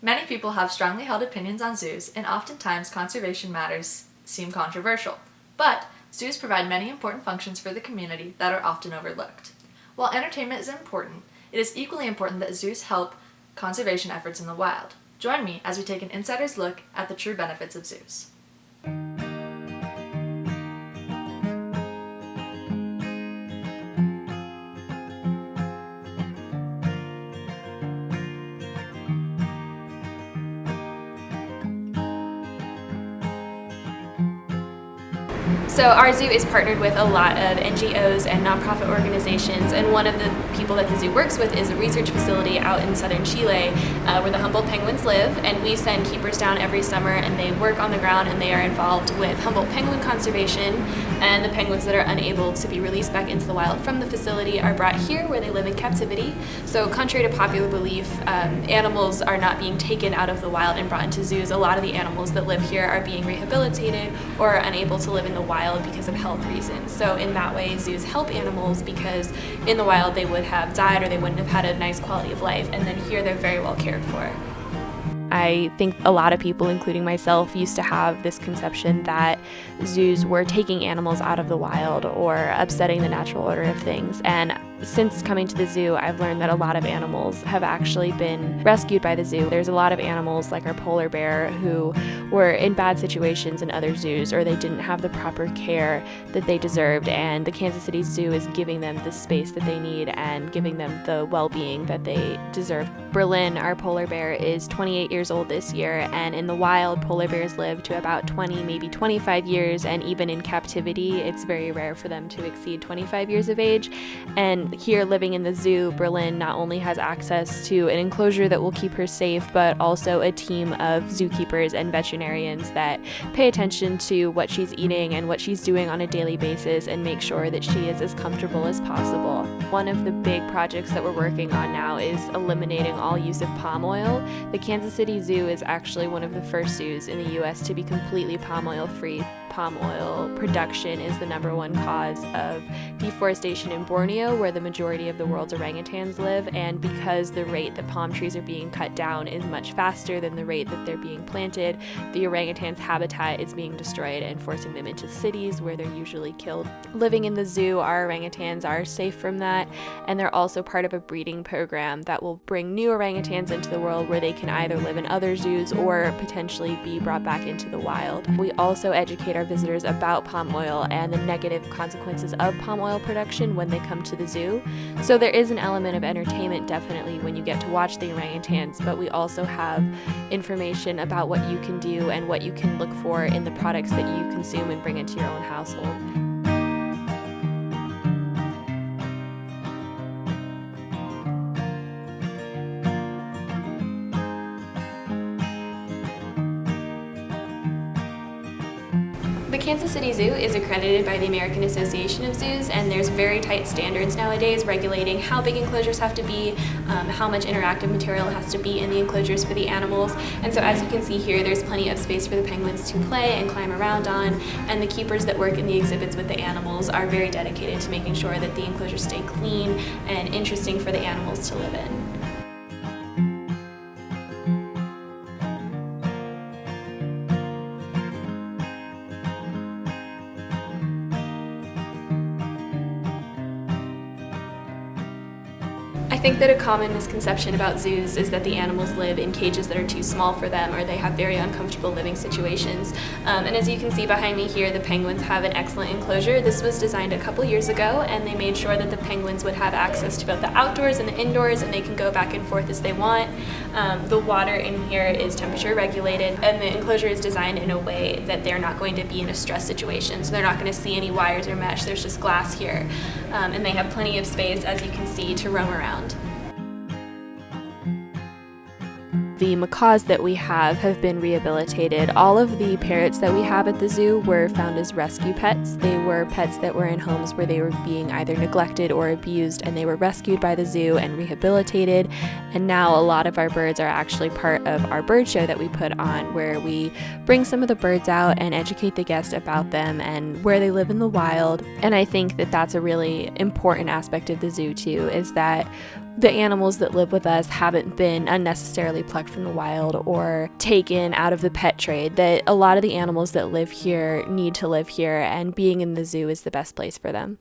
Many people have strongly held opinions on zoos, and oftentimes conservation matters seem controversial. But zoos provide many important functions for the community that are often overlooked. While entertainment is important, it is equally important that zoos help conservation efforts in the wild. Join me as we take an insider's look at the true benefits of zoos. So our zoo is partnered with a lot of NGOs and nonprofit organizations, and one of the people that the zoo works with is a research facility out in southern Chile where the Humboldt penguins live, and we send keepers down every summer and they work on the ground and they are involved with Humboldt penguin conservation, and the penguins that are unable to be released back into the wild from the facility are brought here where they live in captivity. So contrary to popular belief, animals are not being taken out of the wild and brought into zoos. A lot of the animals that live here are being rehabilitated or are unable to live in the wild because of health reasons. So in that way, zoos help animals because in the wild they would have died or they wouldn't have had a nice quality of life, and then here they're very well cared for. I think a lot of people, including myself, used to have this conception that zoos were taking animals out of the wild or upsetting the natural order of things. And since coming to the zoo, I've learned that a lot of animals have actually been rescued by the zoo. There's a lot of animals like our polar bear who were in bad situations in other zoos, or they didn't have the proper care that they deserved, and the Kansas City Zoo is giving them the space that they need and giving them the well-being that they deserve. Berlin, our polar bear, is 28 years old this year, and in the wild, polar bears live to about 20, maybe 25 years, and even in captivity, it's very rare for them to exceed 25 years of age. And here, living in the zoo, Berlin not only has access to an enclosure that will keep her safe, but also a team of zookeepers and veterinarians that pay attention to what she's eating and what she's doing on a daily basis and make sure that she is as comfortable as possible. One of the big projects that we're working on now is eliminating all use of palm oil. The Kansas City Zoo is actually one of the first zoos in the U.S. to be completely palm oil free. Palm oil production is the #1 cause of deforestation in Borneo, where the majority of the world's orangutans live, and because the rate that palm trees are being cut down is much faster than the rate that they're being planted, the orangutans' habitat is being destroyed and forcing them into cities where they're usually killed. Living in the zoo, our orangutans are safe from that, and they're also part of a breeding program that will bring new orangutans into the world where they can either live in other zoos or potentially be brought back into the wild. We also educate our visitors about palm oil and the negative consequences of palm oil production when they come to the zoo. So there is an element of entertainment definitely when you get to watch the orangutans, but we also have information about what you can do and what you can look for in the products that you consume and bring into your own household. The Kansas City Zoo is accredited by the American Association of Zoos, and there's very tight standards nowadays regulating how big enclosures have to be, how much interactive material has to be in the enclosures for the animals. And so as you can see here, there's plenty of space for the penguins to play and climb around on, and the keepers that work in the exhibits with the animals are very dedicated to making sure that the enclosures stay clean and interesting for the animals to live in. I think that a common misconception about zoos is that the animals live in cages that are too small for them, or they have very uncomfortable living situations. And as you can see behind me here, the penguins have an excellent enclosure. This was designed a couple years ago, and they made sure that the penguins would have access to both the outdoors and the indoors, and they can go back and forth as they want. The water in here is temperature regulated, and the enclosure is designed in a way that they're not going to be in a stress situation. So they're not going to see any wires or mesh. There's just glass here. And they have plenty of space, as you can see, to roam around. The macaws that we have been rehabilitated. All of the parrots that we have at the zoo were found as rescue pets. They were pets that were in homes where they were being either neglected or abused, and they were rescued by the zoo and rehabilitated. And now a lot of our birds are actually part of our bird show that we put on, where we bring some of the birds out and educate the guests about them and where they live in the wild. And I think that that's a really important aspect of the zoo too, is that the animals that live with us haven't been unnecessarily plucked from the wild or taken out of the pet trade, that a lot of the animals that live here need to live here, and being in the zoo is the best place for them.